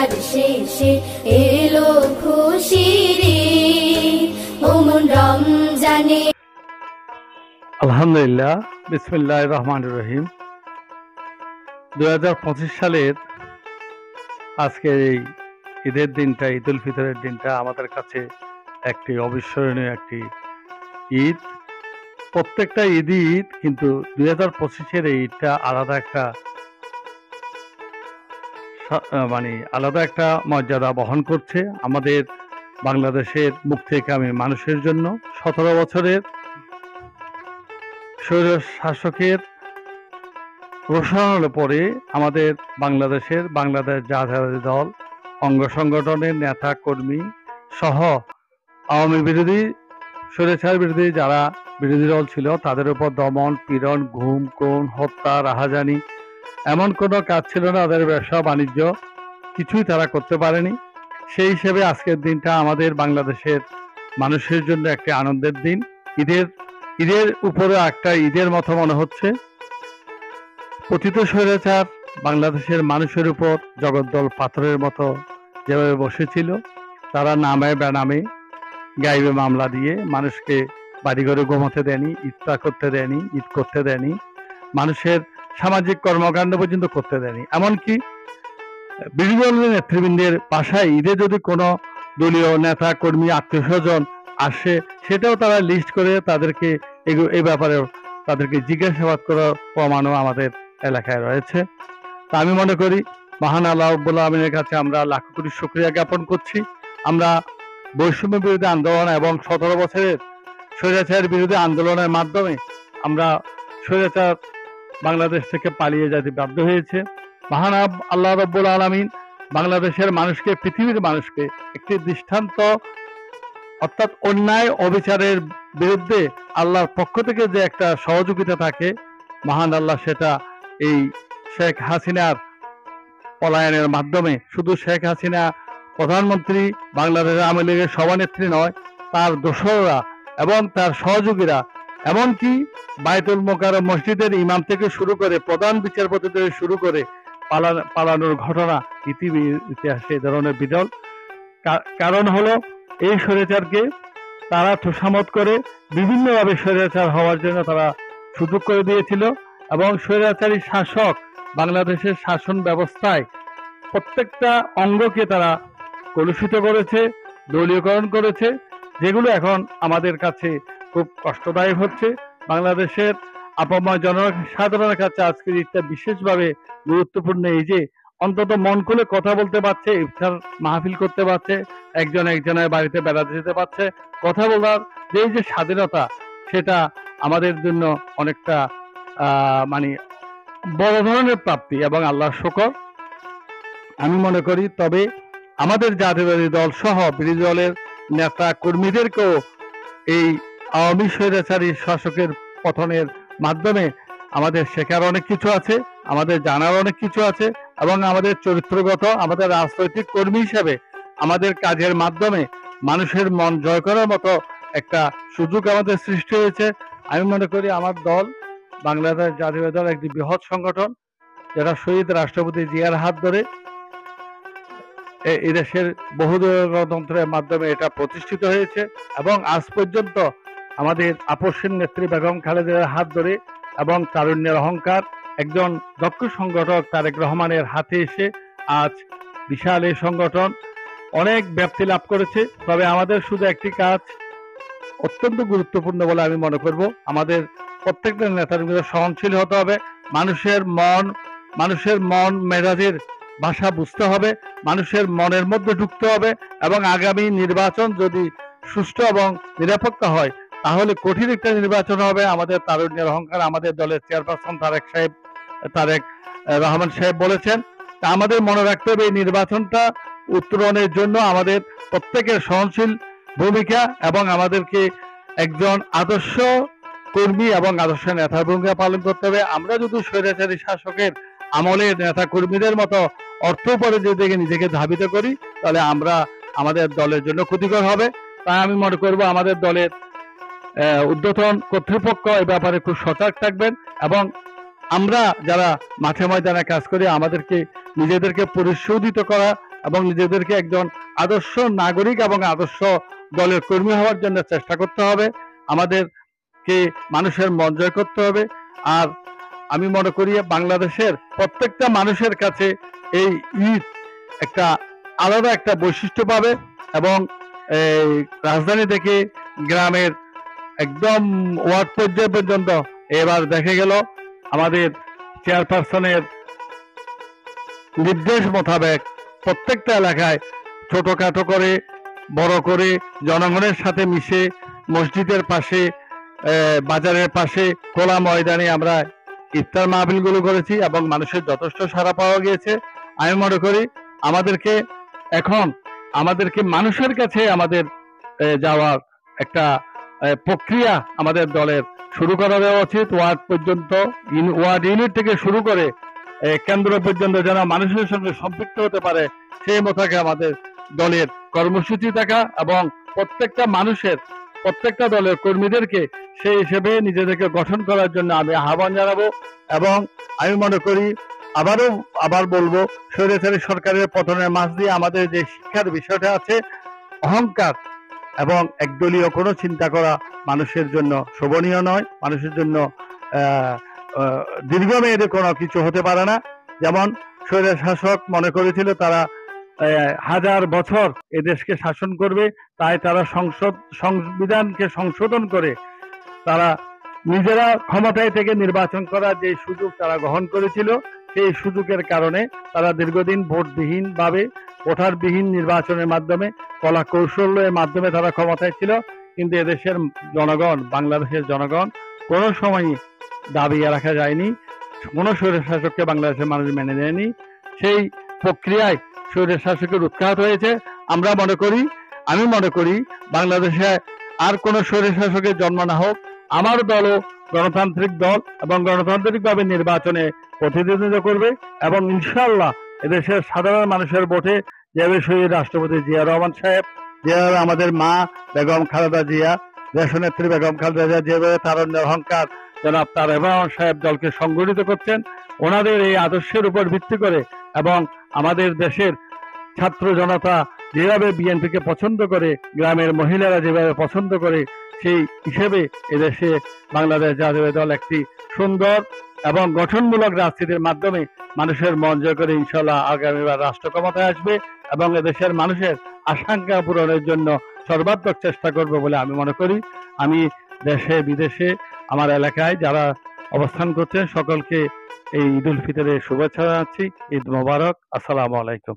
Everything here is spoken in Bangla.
তার শেষে এলো খুশির ঈদ ও মন রমজানে। আলহামদুলিল্লাহ, বিসমিল্লাহির রহমানির রহিম। 2025 সালের আজকের এই ঈদের দিনটা, ঈদ উল ফিতরের দিনটা আমাদের কাছে একটি অবিস্মরণীয় একটি ঈদ। প্রত্যেকটা ঈদই ঈদ, কিন্তু 2025-এর এই ঈদটা আলাদা একটা আলাদা একটা মর্যাদা বহন করছে আমাদের বাংলাদেশের মুক্তিকামী মানুষের জন্য। 17 বছরের স্বৈর শাসকের রোষানলে পরে আমাদের বাংলাদেশের বাংলাদেশ জাতীয়তাবাদী দল অঙ্গ সংগঠনের নেতা কর্মী সহ আওয়ামী বিরোধী, স্বৈরাচার বিরোধী যারা বিরোধী দল ছিল তাদের উপর দমন পীড়ন, গুম খুন, হত্যা, রাহাজানি এমন কোনো কাজ ছিল না। তাদের ব্যবসা বাণিজ্য কিছুই তারা করতে পারেনি। সেই হিসেবে আজকের দিনটা আমাদের বাংলাদেশের মানুষের জন্য একটি আনন্দের দিন। ঈদের উপরে একটা ঈদের মতো মনে হচ্ছে। পতিত স্বৈরাচার বাংলাদেশের মানুষের উপর জগদ্দল পাথরের মতো যেভাবে বসেছিল, তারা নামে বেনামে গাইবে মামলা দিয়ে মানুষকে বাড়িঘরে ঘুমাতে দেয়নি, ইফতার করতে দেয়নি, ঈদ করতে দেয়নি, মানুষের সামাজিক কর্মকাণ্ড পর্যন্ত করতে দেয়নি। এমনকি বিরোধী দলের নেতৃবৃন্দের বাসায় ঈদে যদি কোনো দলীয় নেতা কর্মী আত্মীয় স্বজন আসে, সেটাও তারা লিস্ট করে তাদেরকে এই ব্যাপারে তাদেরকে জিজ্ঞাসাবাদ করার প্রমাণও আমাদের এলাকায় রয়েছে। তা আমি মনে করি মহান আল্লাহ রাব্বুল আলামিনের কাছে আমরা লাখ কোটি শুকরিয়া জ্ঞাপন করছি। আমরা বৈষম্য বিরোধী আন্দোলন এবং 17 বছরের স্বৈরাচার বিরোধী আন্দোলনের মাধ্যমে আমরা স্বৈরাচার বাংলাদেশ থেকে পালিয়ে যেতে বাধ্য হয়েছে। মহান আল্লাহ রাব্বুল আলামিন বাংলাদেশের মানুষকে, পৃথিবীর মানুষকে একটি দৃষ্টান্ত, অর্থাৎ অন্যায় অবিচারের বিরুদ্ধে আল্লাহর পক্ষ থেকে যে একটা সহযোগিতা থাকে, মহান আল্লাহ সেটা এই শেখ হাসিনার পলায়নের মাধ্যমে, শুধু শেখ হাসিনা প্রধানমন্ত্রী, বাংলাদেশের আওয়ামী লীগের সভানেত্রী নয়, তার দোসররা এবং তার সহযোগীরা, এমনকি বায়তুল মোকাররম মসজিদের ইমাম থেকে শুরু করে প্রধান বিচারপতি থেকে শুরু করে পালানোর ঘটনা পৃথিবীর ইতিহাসে এ ধরনের বিরল। কারণ হলো এই স্বৈরাচারকে তারা তোষামত করে বিভিন্নভাবে স্বৈরাচার হওয়ার জন্য তারা সুযোগ করে দিয়েছিল, এবং স্বৈরাচারী শাসক বাংলাদেশের শাসন ব্যবস্থায় প্রত্যেকটা অঙ্গকে তারা কলুষিত করেছে, দলীয়করণ করেছে, যেগুলো এখন আমাদের কাছে খুব কষ্টদায়ক হচ্ছে। বাংলাদেশের আপামর জনসাধারণের কাছে আজকের ঈদটা বিশেষভাবে গুরুত্বপূর্ণ, এই যে অন্তত মন খুলে কথা বলতে পারছে, ইফতার মাহফিল করতে পারছে, একজন একজনের বাড়িতে বেড়াতে যেতে পারছে, কথা বলার যে স্বাধীনতা, সেটা আমাদের জন্য অনেকটা বড় ধরনের প্রাপ্তি এবং আল্লাহর শুকর আমি মনে করি। তবে আমাদের জাতীয়তাবাদী দল সহ বিরোধী দলের নেতা কর্মীদেরকেও এই আওয়ামী স্বৈরাচারী শাসকের পতনের মাধ্যমে আমাদের শেখার অনেক কিছু আছে, আমাদের জানার অনেক কিছু আছে, এবং আমাদের চরিত্রগত, আমাদের রাজনৈতিক কর্মী হিসেবে আমাদের কাজের মাধ্যমে মানুষের মন জয় করার মতো একটা সুযোগ আমাদের সৃষ্টি হয়েছে। আমি মনে করি আমার দল, বাংলাদেশ জাতীয়তাবাদী দল, একটি বৃহৎ সংগঠন, যেটা শহীদ রাষ্ট্রপতি জিয়ার হাত ধরে এদেশের বহুদলীয় গণতন্ত্রের মাধ্যমে এটা প্রতিষ্ঠিত হয়েছে, এবং আজ পর্যন্ত আমাদের আপসহীন নেত্রী বেগম খালেদার হাত ধরে এবং তারুণ্যের অহংকার একজন দক্ষ সংগঠক তারেক রহমানের হাতে এসে আজ বিশাল এই সংগঠন অনেক ব্যাপ্তি লাভ করেছে। তবে আমাদের শুধু একটি কাজ অত্যন্ত গুরুত্বপূর্ণ বলে আমি মনে করব, আমাদের প্রত্যেকটা নেতার মধ্যে সহনশীল হতে হবে, মানুষের মন মেজাজের ভাষা বুঝতে হবে, মানুষের মনের মধ্যে ঢুকতে হবে, এবং আগামী নির্বাচন যদি সুষ্ঠু এবং নিরপেক্ষ হয় তাহলে কঠিন একটা নির্বাচন হবে। আমাদের তারুণ্যের অহংকার আমাদের দলের চেয়ারপারসন তারেক রহমান সাহেব বলেছেন। তা আমাদের মনে রাখতে হবে এই নির্বাচনটা উত্তরণের জন্য আমাদের প্রত্যেকের সহনশীল ভূমিকা, এবং আমাদেরকে একজন আদর্শ কর্মী এবং আদর্শ নেতার ভূমিকা পালন করতে হবে। আমরা যদি স্বৈরাচারী শাসকের আমলের নেতা কর্মীদের মতো অর্থ উপরে যদি নিজেকে ধাবিত করি, তাহলে আমরা আমাদের দলের জন্য ক্ষতিকর হবে। তাই আমি মনে করব আমাদের দলের ঊর্ধ্বতন কর্তৃপক্ষ এই ব্যাপারে খুব সজাগ থাকবেন, এবং আমরা যারা মাঠে ময়দানে কাজ করি আমাদেরকে নিজেদেরকে পরিশোধিত করা এবং নিজেদেরকে একজন আদর্শ নাগরিক এবং আদর্শ দলের কর্মী হওয়ার জন্য চেষ্টা করতে হবে। আমাদেরকে মানুষের মন জয় করতে হবে। আর আমি মনে করি বাংলাদেশের প্রত্যেকটা মানুষের কাছে এই ঈদ একটা আলাদা একটা বৈশিষ্ট্য পাবে এবং এই রাজধানী থেকে গ্রামের একদম ওয়ার্ড পর্যায় পর্যন্ত এবার দেখা গেল আমাদের চেয়ারপারসনের নির্দেশ মোতাবেক প্রত্যেকটা এলাকায় ছোটখাটো করে বড় করে জনগণের সাথে মিশে মসজিদের পাশে বাজারের পাশে খোলা ময়দানে আমরা ইফতার মাহফিলগুলো করেছি এবং মানুষের যথেষ্ট সাড়া পাওয়া গিয়েছে। আমি মনে করি আমাদেরকে মানুষের কাছে আমাদের যাওয়ার একটা প্রক্রিয়া আমাদের দলের শুরু করা দেওয়া উচিত। ওয়ার্ড পর্যন্ত ওয়ার্ড ইউনিট থেকে শুরু করে কেন্দ্র পর্যন্ত যেন মানুষের সঙ্গে সম্পৃক্ত হতে পারে সেই মতাকে আমাদের দলের কর্মসূচি থাকা এবং প্রত্যেকটা দলের কর্মীদেরকে সেই হিসেবে নিজেদেরকে গঠন করার জন্য আমি আহ্বান জানাবো। এবং আমি মনে করি আবার বলবো, স্বৈরাচারী সরকারের পতনের মাঝ দিয়ে আমাদের যে শিক্ষার বিষয়টা আছে, অহংকার এবং একদলীয় কোনো চিন্তা করা মানুষের জন্য শোভনীয় নয়, মানুষের জন্য দীর্ঘমেয়াদে কোনো কিছু হতে পারে না। যেমন স্বৈর শাসক মনে করেছিল তারা 1000 বছর এদেশকে শাসন করবে, তাই তারা সংবিধানকে সংশোধন করে তারা নিজেরা ক্ষমতায় থেকে নির্বাচন করার যে সুযোগ তারা গ্রহণ করেছিল, সেই সুযোগের কারণে তারা দীর্ঘদিন ভোটারবিহীন নির্বাচনের মাধ্যমে কলা কৌশলের মাধ্যমে তারা ক্ষমতায় ছিল। কিন্তু এদেশের জনগণ, বাংলাদেশের জনগণ কোনো সময়ই দাবি রাখা যায়নি, কোনো স্বৈর শাসককে বাংলাদেশের মানুষ মেনে নেয়নি। সেই প্রক্রিয়ায় স্বৈর শাসকের উৎখাত হয়েছে। আমি মনে করি বাংলাদেশে আর কোন স্বৈর শাসকের জন্ম না হোক, আমার দলও গণতান্ত্রিক দল এবং গণতান্ত্রিকভাবে নির্বাচনে প্রতিনিধিত্ব করবে এবং ইনশাআল্লাহ এদেশের সাধারণ মানুষের ভোটে যেভাবে শহীদ রাষ্ট্রপতি জিয়া রহমান সাহেব, যেভাবে আমাদের মা বেগম খালেদা জিয়া, দেশনেত্রী বেগম খালেদা জিয়া যেভাবে তারুণ্যের অহংকার জনাব তারেক রহমান সাহেব দলকে সংগঠিত করছেন, ওনাদের এই আদর্শের উপর ভিত্তি করে এবং আমাদের দেশের ছাত্র জনতা যেভাবে বিএনপিকে পছন্দ করে, গ্রামের মহিলারা যেভাবে পছন্দ করে, সেই হিসেবে এদেশে বাংলাদেশ জাতীয় দল একটি সুন্দর এবং গঠনমূলক রাজনীতির মাধ্যমে মানুষের মন জয় করে ইনশাআল্লাহ আগামীবার রাষ্ট্র ক্ষমতায় আসবে এবং এদেশের মানুষের আকাঙ্ক্ষা পূরণের জন্য সর্বাত্মক চেষ্টা করবে বলে আমি মনে করি। আমি দেশে বিদেশে আমার এলাকায় যারা অবস্থান করছেন সকলকে এই ঈদ উল ফিতরের শুভেচ্ছা জানাচ্ছি। ঈদ মোবারক। আসসালামু আলাইকুম।